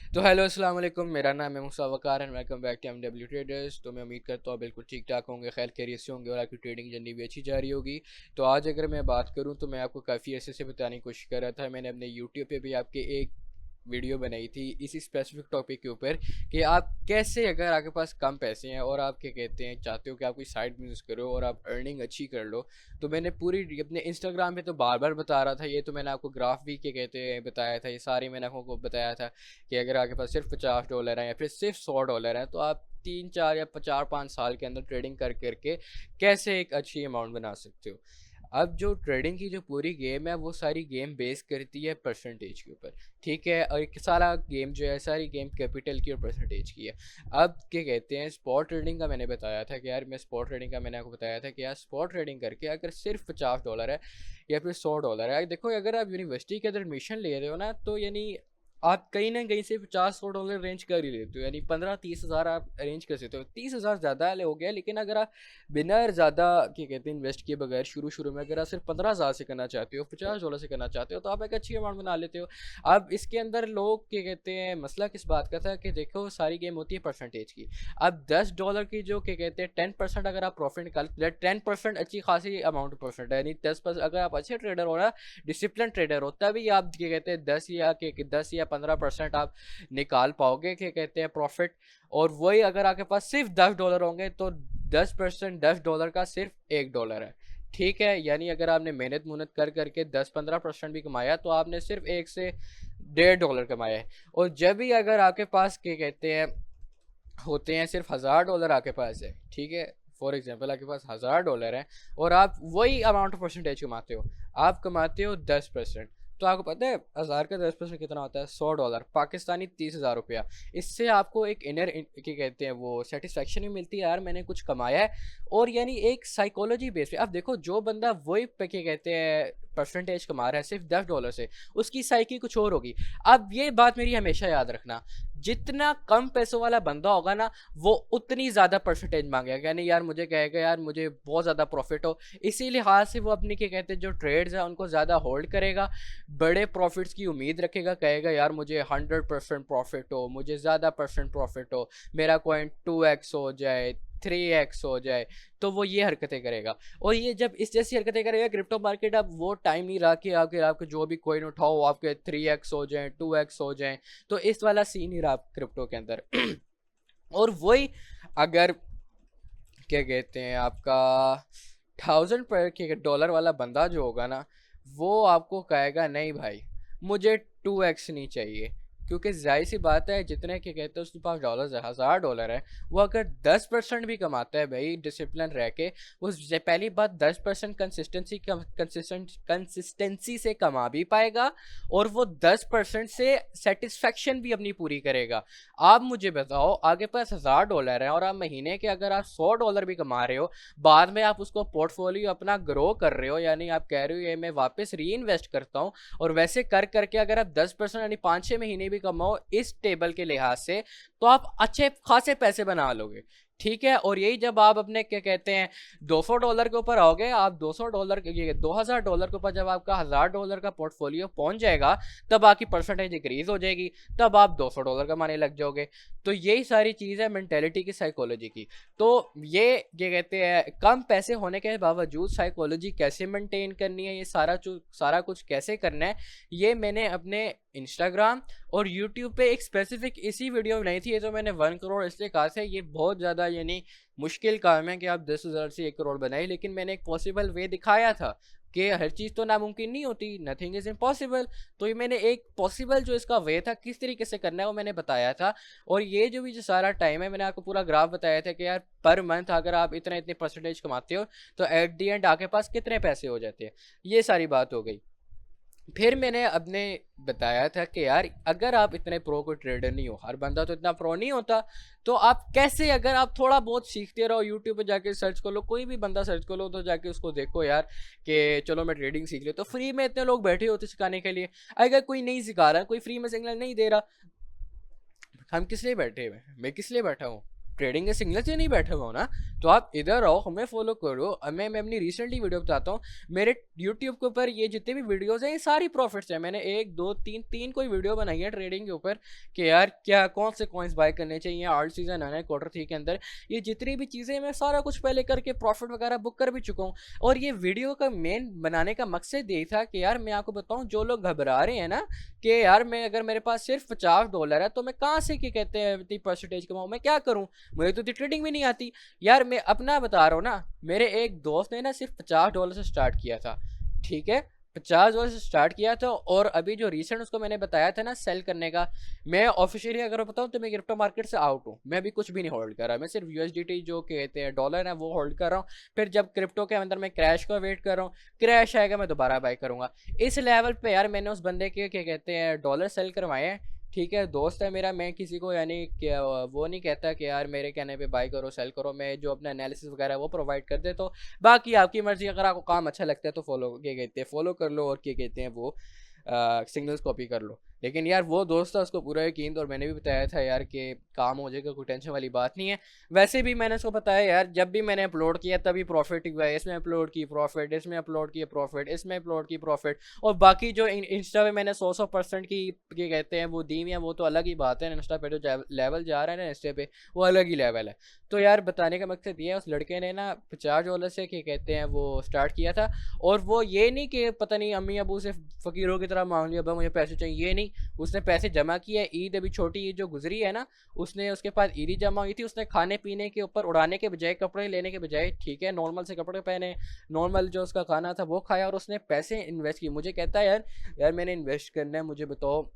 तो हेलो अस्सलाम वालेकुम, मेरा नाम है Musa Waqar and welcome back to MW Traders. तो मैं उम्मीद करता हूँ बिल्कुल ठीक ठाक होंगे, खैर खैरियत से होंगे और आपकी ट्रेडिंग जर्नी भी अच्छी जा रही होगी। तो आज अगर मैं बात करूँ तो मैं आपको काफ़ी ऐसे से बताने की कोशिश कर रहा था। मैंने अपने यूट्यूब पे भी आपके एक वीडियो बनाई थी इसी स्पेसिफिक टॉपिक के ऊपर कि आप कैसे, अगर आपके पास कम पैसे हैं और आप क्या कहते हैं चाहते हो कि आप कोई साइड बिजनेस करो और आप अर्निंग अच्छी कर लो। तो मैंने पूरी अपने इंस्टाग्राम पे तो बार बार बता रहा था, ये तो मैंने आपको ग्राफ भी क्या कहते हैं बताया था, ये सारी मैंने आपको बताया था कि अगर आपके पास सिर्फ $50 हैं या फिर सिर्फ $100 हैं तो आप 3 4 या 4 5 साल के अंदर ट्रेडिंग कर करके कैसे एक अच्छी अमाउंट बना सकते हो। अब जो ट्रेडिंग की जो पूरी गेम है वो सारी गेम बेस करती है परसेंटेज के ऊपर। ठीक है, और एक सारा गेम जो है सारी गेम कैपिटल की और परसेंटेज की है। अब क्या कहते हैं स्पॉट ट्रेडिंग का मैंने बताया था कि यार मैं स्पॉट ट्रेडिंग का मैंने आपको बताया था कि यार स्पॉट ट्रेडिंग करके अगर सिर्फ $50 है या फिर $100 है, देखो अगर आप यूनिवर्सिटी के अंदर एडमिशन ले रहे हो ना तो यानी आप कहीं ना कहीं से $50 रेंज कर ही लेते हो, यानी 15 30 हज़ार आप अरेंज कर सकते हो। 30 हज़ार ज़्यादा हो गया, लेकिन अगर आप बिना ज़्यादा क्या कहते हैं इन्वेस्ट किए बगैर शुरू शुरू में अगर आप सिर्फ 15 हज़ार से करना चाहते हो, $50 से करना चाहते हो तो आप एक अच्छी अमाउंट बना लेते हो। अब इसके अंदर लोग क्या कहते हैं मसला किस बात का था कि देखो सारी गेम होती है परसेंटेज की। अब $10 की जो क्या कहते हैं 10% अगर आप प्रॉफिट निकाल, 10% अच्छी खासी अमाउंट परसेंट है, यानी 10% अगर आप अच्छे ट्रेडर हो ना, डिसिप्लिन ट्रेडर हो, तभी आप क्या कहते हैं 10 या 15% आप निकाल पाओगे क्या कहते हैं प्रॉफिट। और वही अगर आपके पास सिर्फ $10 होंगे तो 10% $10 का सिर्फ $1 है। ठीक है, यानी अगर आपने मेहनत मुहनत कर करके 10 15% भी कमाया तो आपने सिर्फ $1 से $1.5 कमाया है। और जब भी अगर आपके पास क्या कहते हैं होते हैं सिर्फ $1000 आपके पास है, ठीक है, फॉर एग्जांपल आपके पास $1000 है और आप वही अमाउंट ऑफ परसेंटेज कमाते हो, आप कमाते हो 10%। तो आपको पता है 1000 का 10% कितना होता है? $100 पाकिस्तानी, 30,000 रुपया। इससे आपको एक इनर क्या कहते हैं वो सेटिस्फेक्शन भी मिलती है, यार मैंने कुछ कमाया है। और यानी एक साइकोलॉजी बेस पे आप देखो, जो बंदा वही पे क्या कहते हैं परसेंटेज कमा रहा है सिर्फ $10 से, उसकी साइकी कुछ और होगी। अब ये बात मेरी हमेशा याद रखना, जितना कम पैसों वाला बंदा होगा ना वो उतनी ज़्यादा परसेंटेज मांगेगा, यानी यार मुझे कहेगा यार मुझे बहुत ज़्यादा प्रॉफिट हो। इसी लिहाज से वो अपने क्या कहते हैं जो ट्रेड्स है उनको ज़्यादा होल्ड करेगा, बड़े प्रॉफिट्स की उम्मीद रखेगा, कहेगा यार मुझे 100% प्रॉफिट हो, मुझे ज़्यादा परसेंट प्रॉफिट हो, मेरा कॉइन 2x हो जाए, 3x हो जाए। तो वो ये हरकतें करेगा। और ये जब इस जैसी हरकतें करेगा क्रिप्टो मार्केट, अब वो टाइम नहीं रहा कि आपके जो भी कोइन उठाओ आपके 3x हो जाए, 2x हो जाए। तो इस वाला सीन ही रहा क्रिप्टो के अंदर। और वही अगर क्या कहते हैं आपका 1000 पर $1 वाला बंदा जो होगा ना, वो आपको कहेगा नहीं भाई मुझे 2x नहीं चाहिए। क्योंकि जाहिर सी बात है जितने क्या कहते हैं उसके पास डॉलर है, $1000 है, वो अगर 10% भी कमाता है भाई डिसिप्लिन रह के, वो पहली बात 10% कंसिस्टेंसी से कमा भी पाएगा और वो 10% से सेटिस्फेक्शन भी अपनी पूरी करेगा। आप मुझे बताओ आगे पास $1000 है और आप महीने के अगर आप $100 भी कमा रहे हो, बाद में आप उसको पोर्टफोलियो अपना ग्रो कर रहे हो, यानी आप कह रहे हो ये मैं वापस री इन्वेस्ट करता हूँ, और वैसे कर करके अगर आप 10% यानी 5 6 महीने भी कमाओ इस टेबल के लिहाज से, तो आप अच्छे खासे पैसे बना लोगे। ठीक है, और यही जब आप अपने क्या कहते हैं $200 के ऊपर आओगे, आप $200 के $2000 के ऊपर जब आपका $1000 का पोर्टफोलियो पहुंच जाएगा, तब आपकी परसेंटेज इंक्रीज हो जाएगी, तब आप $200 कमाने लग जाओगे। तो यही सारी चीज़ है मेंटेलिटी की, साइकोलॉजी की। तो ये क्या कहते हैं कम पैसे होने के बावजूद साइकोलॉजी कैसे मेंटेन करनी है, ये सारा कुछ कैसे करना है, ये मैंने अपने इंस्टाग्राम और यूट्यूब पे एक स्पेसिफिक इसी वीडियो बनाई थी। ये तो मैंने 1 करोड़ इसलिए कहा था, ये बहुत ज़्यादा यानी मुश्किल काम है कि आप 10,000 से 1 करोड़ बनाए, लेकिन मैंने एक पॉसिबल वे दिखाया था कि हर चीज़ तो नामुमकिन नहीं होती, नथिंग इज़ इम्पॉसिबल। तो ये मैंने एक पॉसिबल जो इसका वे था किस तरीके से करना है वो मैंने बताया था। और ये जो भी जो सारा टाइम है मैंने आपको पूरा ग्राफ बताया था कि यार पर मंथ अगर आप इतने इतने परसेंटेज कमाते हो तो एट दी एंड आपके पास कितने पैसे हो जाते हैं। ये सारी बात हो गई। फिर मैंने अपने बताया था कि यार अगर आप इतने प्रो को ट्रेडर नहीं हो, हर बंदा तो इतना प्रो नहीं होता, तो आप कैसे, अगर आप थोड़ा बहुत सीखते रहो, यूट्यूब पे जाके सर्च कर लो, कोई भी बंदा सर्च कर लो तो जाके उसको देखो यार कि चलो मैं ट्रेडिंग सीख ले, तो फ्री में इतने लोग बैठे होते सिखाने के लिए। अगर कोई नहीं सिखा रहा, कोई फ्री में सिग्नल नहीं दे रहा, हम किस लिए बैठे हुए, मैं किस लिए बैठा हूँ? ट्रेडिंग के सिग्नल से नहीं बैठा हुआ हूँ ना, तो आप इधर आओ, हमें फॉलो करो। अब मैं अपनी रिसेंटली वीडियो बताता हूँ। मेरे यूट्यूब के ऊपर ये जितने भी वीडियोस हैं ये सारी प्रॉफिट्स हैं। मैंने एक दो तीन तीन कोई वीडियो बनाई है ट्रेडिंग के ऊपर कि यार क्या कौन से कॉइन्स बाय करने चाहिए आर्ट सीजन आना है Q3 के अंदर। ये जितनी भी चीज़ें मैं सारा कुछ पहले करके प्रॉफिट वगैरह बुक कर भी चुका हूँ। और ये वीडियो का मेन बनाने का मकसद यही था कि यार मैं आपको बताऊँ, जो लोग घबरा रहे हैं ना कि यार मैं अगर मेरे पास सिर्फ $50 है तो मैं कहाँ से क्या कहते हैं इतनी परसेंटेज कमाऊँ, मैं क्या करूँ, मुझे तो ट्रेडिंग भी नहीं आती। यार मैं अपना बता रहा हूँ ना, मेरे एक दोस्त ने ना सिर्फ $50 से स्टार्ट किया था, ठीक है, $50 से स्टार्ट किया था। और अभी जो रिसेंट उसको मैंने बताया था ना सेल करने का, मैं ऑफिशियली अगर बताऊँ तो मैं क्रिप्टो मार्केट से आउट हूँ। मैं अभी कुछ भी नहीं होल्ड कर रहा, मैं सिर्फ USDT जो कहते हैं डॉलर है वो होल्ड कर रहा हूँ। फिर जब क्रिप्टो के अंदर मैं क्रैश का वेट कर रहा हूँ, क्रैश आएगा मैं दोबारा बाय करूँगा। इस लेवल पे यार मैंने उस बंदे के क्या कहते हैं डॉलर सेल करवाए हैं, ठीक है, दोस्त है मेरा। मैं किसी को यानी वो नहीं कहता कि यार मेरे कहने पे बाय करो सेल करो, मैं जो अपना एनालिसिस वगैरह वो प्रोवाइड कर दे। तो बाकी आपकी मर्जी, अगर आपको काम अच्छा लगता है तो फॉलो क्या कहते हैं फॉलो कर लो, और क्या कहते हैं वो सिग्नल्स कॉपी कर लो। लेकिन यार वो दोस्त था, उसको पूरा यकीन था, और मैंने भी बताया था यार कि काम हो जाएगा, कोई टेंशन वाली बात नहीं है। वैसे भी मैंने उसको बताया यार जब भी मैंने अपलोड किया तभी प्रॉफिट हुआ है, इसमें अपलोड की प्रॉफिट, इसमें अपलोड किया प्रॉफिट, इसमें अपलोड की प्रॉफिट। और बाकी जो इंस्टा पे मैंने 100% की क्या कहते हैं वो दी हुई है, वो तो अलग ही बात है। इंस्टा पे जो लेवल जा रहा है ना इंस्टा पे, वो अलग ही लेवल है। तो यार बताने का मकसद ये है, उस लड़के ने ना $50 से क्या कहते हैं वो स्टार्ट किया था। और वो ये नहीं कि पता नहीं अम्मी अबू से फ़कीरों की तरह मांग लिया, मुझे पैसे चाहिए, ये नहीं, उसने पैसे जमा किए। ईद अभी छोटी ईद जो गुजरी है ना, उसने उसके पास ईदी जमा हुई थी, उसने खाने पीने के ऊपर उड़ाने के बजाय, कपड़े लेने के बजाय, ठीक है, नॉर्मल से कपड़े पहने, नॉर्मल जो उसका खाना था वो खाया, और उसने पैसे इन्वेस्ट किए। मुझे कहता है यार यार मैंने इन्वेस्ट करना है, मुझे बताओ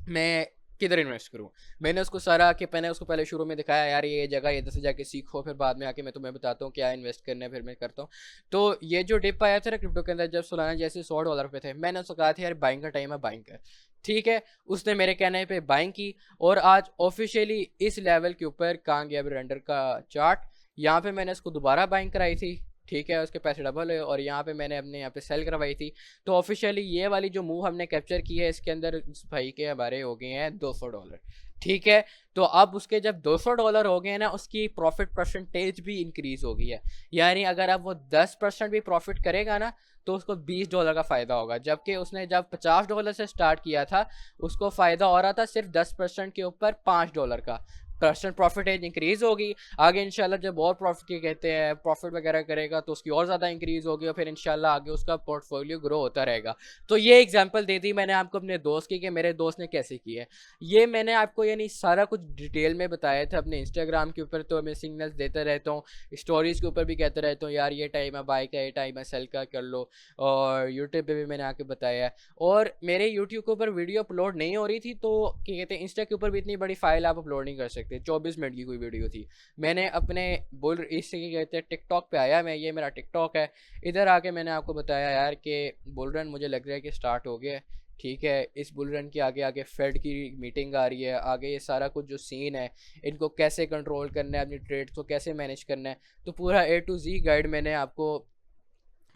मैं किधर इन्वेस्ट करूँ। मैंने उसको सारा कि मैंने उसको पहले शुरू में दिखाया यार ये जगह इधर से जाके सीखो, फिर बाद में आके मैं तुम्हें बताता हूँ क्या इन्वेस्ट करना है, फिर मैं करता हूँ। तो ये जो डिप आया था ना क्रिप्टो के अंदर, जब सोलाना जैसे $100 पे थे, मैंने उसको कहा था यार बाइंग का टाइम है, बाइंग कर, ठीक है। उसने मेरे कहने पे बाइंग की, और आज ऑफिशियली इस लेवल के ऊपर कहाँ गया रेंडर का चार्ट, यहाँ पे मैंने इसको दोबारा बाइंग कराई थी, ठीक है, उसके पैसे डबल हुए, और यहाँ पे मैंने अपने यहाँ पे सेल करवाई थी। तो ऑफिशियली ये वाली जो मूव हमने कैप्चर की है, इसके अंदर इस भाई के हमारे हो गए हैं $200, ठीक है। तो अब उसके जब $200 हो गए ना, उसकी प्रॉफिट परसेंटेज भी इंक्रीज हो गई है। यानी अगर अब वो 10% भी प्रॉफिट करेगा ना, तो उसको $20 का फ़ायदा होगा। जबकि उसने जब $50 से स्टार्ट किया था, उसको फ़ायदा हो रहा था सिर्फ 10% के ऊपर $5 का। परसेंट प्रॉफिटेज इंक्रीज़ होगी। आगे इंशाल्लाह जब और प्रॉफिट के कहते हैं प्रॉफिट वगैरह करेगा तो उसकी और ज़्यादा इंक्रीज़ होगी, और फिर इंशाल्लाह आगे उसका पोर्टफोलियो ग्रो होता रहेगा। तो ये एग्जांपल दे दी मैंने आपको अपने दोस्त की कि मेरे दोस्त ने कैसे की है। ये मैंने आपको यानी सारा कुछ डिटेल में बताया था। अपने इंस्टाग्राम के ऊपर तो मैं सिग्नल्स देता रहता हूँ, स्टोरीज़ के ऊपर भी कहता रहता हूँ यार ये टाइम है बाय का, ये टाइम है सेल का, कर लो। और यूट्यूब पे भी मैंने आके बताया है। और मेरे यूट्यूब के ऊपर वीडियो अपलोड नहीं हो रही थी, तो क्या कहते हैं इंस्टा के ऊपर भी इतनी बड़ी फाइल आप अपलोड नहीं कर सकते। 24 मिनट की कोई वीडियो थी, मैंने अपने बोल इससे क्या कहते हैं टिकटॉक पे आया मैं, ये मेरा टिकटॉक है, इधर आके मैंने आपको बताया यार कि बुल रन मुझे लग रहा है कि स्टार्ट हो गया है, ठीक है। इस बुल रन के आगे आगे फेड की मीटिंग आ रही है, आगे ये सारा कुछ जो सीन है, इनको कैसे कंट्रोल करना है, अपनी ट्रेड्स को कैसे मैनेज करना है, तो पूरा A to Z गाइड मैंने आपको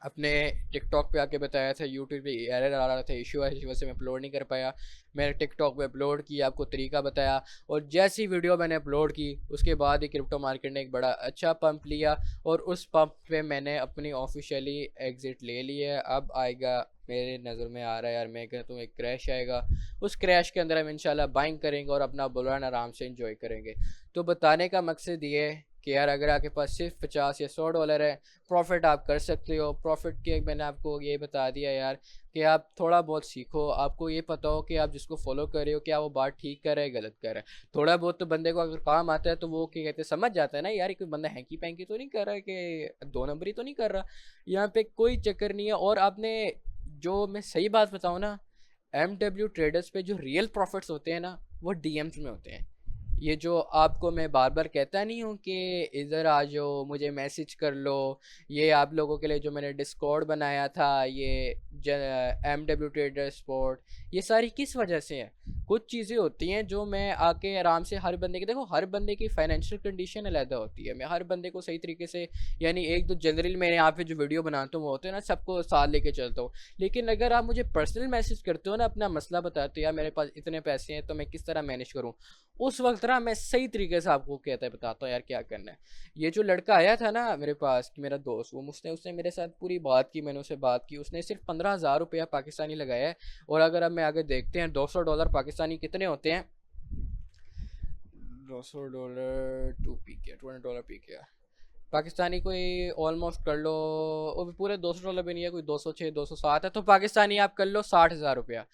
अपने टिकटॉक पे आके बताया था। यूट्यूब पे एरर आ रहा था, इशू है, इस वजह से मैं अपलोड नहीं कर पाया। मैंने टिकटॉक पे अपलोड किया, आपको तरीका बताया, और जैसी वीडियो मैंने अपलोड की उसके बाद ही क्रिप्टो मार्केट ने एक बड़ा अच्छा पंप लिया, और उस पंप पे मैंने अपनी ऑफिशियली एग्ज़िट ले ली है। अब आएगा, मेरे नज़र में आ रहा है यार, मैं कहता हूँ एक क्रैश आएगा, उस क्रैश के अंदर हम इंशाल्लाह बाइंग करेंगे और अपना बुल रन आराम से इंजॉय करेंगे। तो बताने का मकसद ये है कि यार अगर आपके पास सिर्फ 50 या $100 है, प्रॉफिट आप कर सकते हो। प्रॉफिट के मैंने आपको ये बता दिया यार कि आप थोड़ा बहुत सीखो, आपको ये पता हो कि आप जिसको फॉलो कर रहे हो क्या वो बात ठीक कर रहा है गलत कर रहा है। थोड़ा बहुत तो बंदे को अगर काम आता है तो वो क्या कहते हैं समझ जाता है ना यार, कोई बंदा हैंकी पैंकी तो नहीं कर रहा है, कि दो नंबरी तो नहीं कर रहा, यहाँ पे कोई चक्कर नहीं है। और आपने जो मैं सही बात बताऊँ ना, MW ट्रेडर्स पे जो रियल प्रॉफिट्स होते हैं ना, वो DMs में होते हैं। ये जो आपको मैं बार बार कहता नहीं हूँ कि इधर आ जाओ मुझे मैसेज कर लो, ये आप लोगों के लिए जो मैंने डिस्कॉर्ड बनाया था, ये MW ट्रेडर स्पोर्ट, ये सारी किस वजह से है। कुछ चीज़ें होती हैं जो मैं आके आराम से हर बंदे की, देखो हर बंदे की फाइनेंशियल कंडीशन अलहदा होती है, मैं हर बंदे को सही तरीके से यानी एक दो जनरल मैंने यहाँ पे जो वीडियो बनाता हूँ वो होते हैं ना, सबको साथ लेके चलता हूँ। लेकिन अगर आप मुझे पर्सनल मैसेज करते हो ना, अपना मसला बताते हो यार मेरे पास इतने पैसे हैं तो मैं किस तरह मैनेज करूँ, उस वक्त ना मैं सही तरीके से आपको कहता है बताता हूँ यार क्या करना है। ये जो लड़का आया था ना मेरे पास, मेरा दोस्त, वो मुझसे उसने मेरे साथ पूरी बात की, मैंने उससे बात की, उसने सिर्फ 15,000 रुपया पाकिस्तानी लगाया है। और अगर अब मैं आगे देखते हैं $200 पाकिस्तानी कितने होते हैं, $200 $20 पी के पाकिस्तानी कोई ऑलमोस्ट कर लो, वो भी पूरे $200 भी नहीं है, कोई 206 207 है, तो पाकिस्तानी आप कर लो 60,000 रुपया।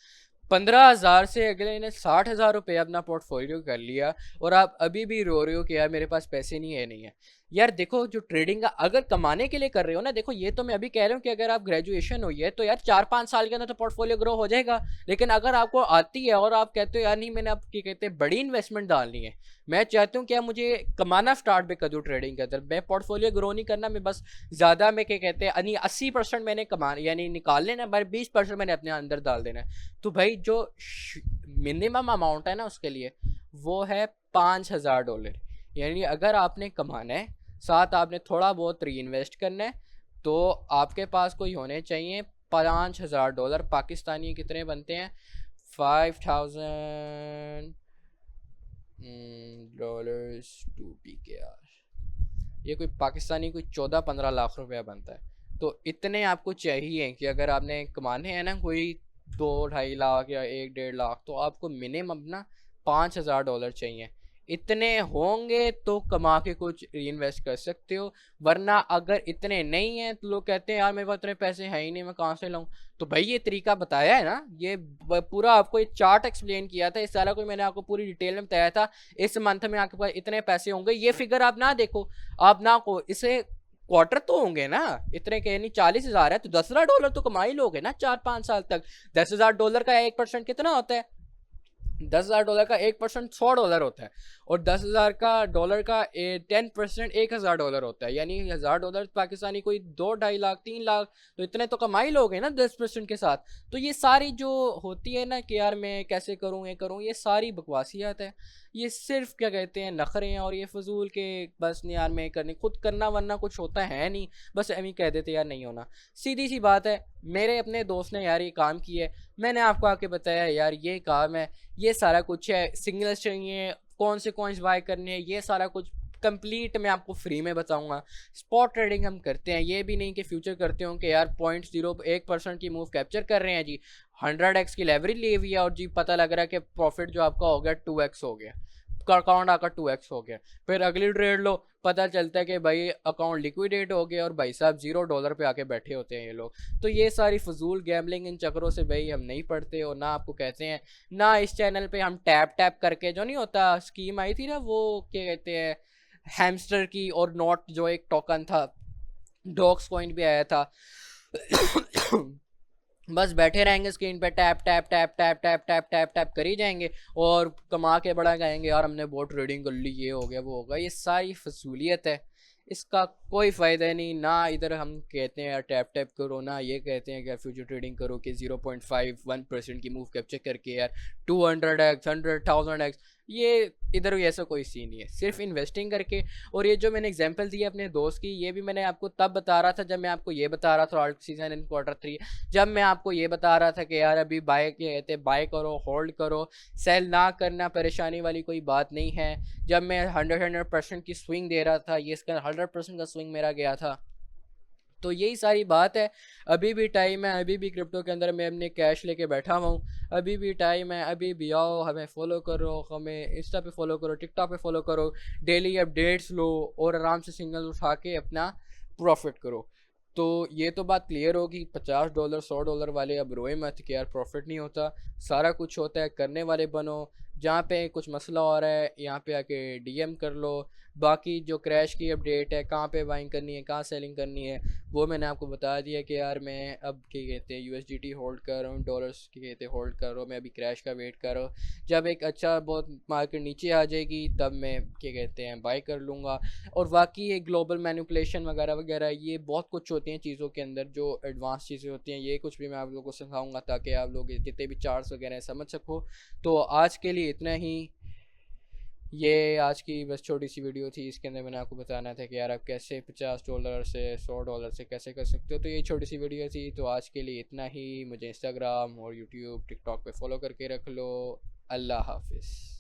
15,000 से अगले ने 60,000 रुपये अपना पोर्टफोलियो कर लिया, और आप अभी भी रो रहे हो कि यार मेरे पास पैसे नहीं है, नहीं है। यार देखो, जो ट्रेडिंग का अगर कमाने के लिए कर रहे हो ना, देखो ये तो मैं अभी कह रहा हूँ कि अगर आप ग्रेजुएशन हुई है तो यार 4-5 साल के अंदर तो पोर्टफोलियो ग्रो हो जाएगा। लेकिन अगर आपको आती है और आप कहते हो यार नहीं मैंने अब क्या कहते हैं बड़ी इन्वेस्टमेंट डालनी है, मैं चाहता हूँ क्या मुझे कमाना स्टार्ट भी कर दूँ ट्रेडिंग के अंदर, मैं पोर्टफोलियो ग्रो नहीं करना, मैं बस ज़्यादा में क्या कहते हैं यानी 80% मैंने कमा यानी निकाल लेना, पर 20% मैंने अपने अंदर डाल देना है। तो भाई जो मिनिमम अमाउंट है ना उसके लिए वो है $5,000। यानी अगर आपने कमाना है, साथ आपने थोड़ा बहुत री इन्वेस्ट करना है, तो आपके पास कोई होने चाहिए $5,000। पाकिस्तानी कितने बनते हैं, 5,000 डॉलर्स टू पी के आर, ये कोई पाकिस्तानी कोई 14-15 लाख रुपया बनता है। तो इतने आपको चाहिए कि अगर आपने कमाने हैं ना कोई 2-2.5 लाख या 1-1.5 लाख, तो आपको मिनिमम ना $5,000 चाहिए। इतने होंगे तो कमा के कुछ इन्वेस्ट कर सकते हो, वरना अगर इतने नहीं है तो लोग कहते हैं यार मेरे पास इतने पैसे हैं ही नहीं, मैं कहाँ से लाऊं। तो भाई ये तरीका बताया है ना, ये पूरा आपको एक चार्ट एक्सप्लेन किया था, इस सारा को मैंने आपको पूरी डिटेल में बताया था। इस मंथ में आपके पास इतने पैसे होंगे, ये फिगर आप ना देखो, आप ना को इसे क्वार्टर तो होंगे ना, इतने के नहीं 40,000 है तो $10,000 तो कमा ही लोगे ना 4-5 साल तक। $10,000 का 1% कितना होता है, $10,000 का 1% $100 होता है, और 10,000 का डॉलर का 10% $1,000 होता है, यानी $1,000 पाकिस्तानी कोई 2-2.5 लाख 3 लाख, तो इतने तो कमाई लोगे ना 10% के साथ। तो ये सारी जो होती है ना कि यार मैं कैसे करूँ ये करूँ, ये सारी बकवासियात है, ये सिर्फ क्या कहते हैं नखरे हैं, और ये फजूल के बस नहीं यार मैं करने खुद करना वरना कुछ होता है नहीं, बस एम कह देते यार नहीं होना। सीधी सी बात है, मेरे अपने दोस्त ने यार ये काम किया है, मैंने आपको आके बताया यार ये काम है, ये सारा कुछ है, सिग्नल्स चाहिए, कौन से कॉइन्स बाय करने हैं, ये सारा कुछ कंप्लीट मैं आपको फ्री में बताऊंगा। स्पॉट ट्रेडिंग हम करते हैं, ये भी नहीं कि फ्यूचर करते हो कि यार 0.01% की मूव कैप्चर कर रहे हैं जी, 100x की लेवरेज ली हुई है और जी पता लग रहा है कि प्रॉफिट जो आपका हो गया 2x हो गया, अकाउंट आकर 2x हो गया, फिर अगली ट्रेड लो पता चलता है कि भाई अकाउंट लिक्विडेट हो गया और भाई साहब $0 पे आके बैठे होते हैं ये लोग। तो ये सारी फजूल गैमलिंग इन चक्रों से भाई हम नहीं पढ़ते, और ना आपको कहते हैं, ना इस चैनल पे हम टैप टैप करके जो नहीं होता स्कीम आई थी ना वो क्या कहते हैं हैमस्टर की, और नॉट जो एक टोकन था, डॉक्स कॉइन भी आया था बस बैठे रहेंगे स्क्रीन पे tap tap tap tap tap tap tap tap कर ही जाएंगे और कमा के बड़ा कहेंगे यार हमने बहुत ट्रेडिंग कर ली, ये हो गया वो होगा। ये सारी फसूलियत है, इसका कोई फ़ायदा नहीं। ना इधर हम कहते हैं यार टैप टैप करो, ना ये कहते हैं कि यार फ्यूचर ट्रेडिंग करो कि 0.51% की मूव कैप्चर करके यार 200x 100,000x, ये इधर ऐसा कोई सीन नहीं है, सिर्फ इन्वेस्टिंग करके। और ये जो मैंने एग्जांपल दी अपने दोस्त की, ये भी मैंने आपको तब बता रहा था जब मैं आपको ये बता रहा था ऑल्ट सीजन इन Q3, जब मैं आपको ये बता रहा था कि यार अभी बाय कहते बाय करो होल्ड करो, सेल ना करना, परेशानी वाली कोई बात नहीं है। जब मैं 100% की स्विंग दे रहा था, ये इसका 100% का स्विंग मेरा गया था। तो यही सारी बात है, अभी भी टाइम है, अभी भी क्रिप्टो के अंदर मैं अपने कैश लेके बैठा हुआ हूँ, अभी भी टाइम है, अभी भी आओ हमें फॉलो करो, हमें इंस्टा पे फॉलो करो, टिकटॉक पे फॉलो करो, डेली अपडेट्स लो और आराम से सिंगल उठा के अपना प्रॉफिट करो। तो ये तो बात क्लियर होगी, $50 $100 वाले अब रोए मत कि यार प्रॉफिट नहीं होता, सारा कुछ होता है, करने वाले बनो। जहाँ पे कुछ मसला हो रहा है यहाँ पे आके डीएम कर लो। बाकी जो क्रैश की अपडेट है, कहाँ पे बाइंग करनी है, कहाँ सेलिंग करनी है, वो मैंने आपको बता दिया कि यार मैं अब क्या कहते हैं यूएसडीटी होल्ड कर रहा हूँ, डॉलर्स क्या कहते हैं होल्ड कर रहा हूँ, मैं अभी क्रैश का वेट कर रहा हूँ। जब एक अच्छा बहुत मार्केट नीचे आ जाएगी तब मैं क्या कहते हैं बाई कर लूँगा। और बाकी ये ग्लोबल मैनिपुलेशन वगैरह वगैरह ये बहुत कुछ होती हैं चीज़ों के अंदर, जो एडवांस चीज़ें होती हैं, ये कुछ भी मैं आप लोगों को सिखाऊंगा ताकि आप लोग जितने भी चार्ट्स वगैरह समझ सको। तो आज के लिए इतना ही, ये आज की बस छोटी सी वीडियो थी, इसके अंदर मैंने आपको बताना था कि यार आप कैसे $50 से $100 से कैसे कर सकते हो। तो ये छोटी सी वीडियो थी, तो आज के लिए इतना ही। मुझे इंस्टाग्राम और यूट्यूब टिकटॉक पे फॉलो करके रख लो। अल्लाह हाफिज़।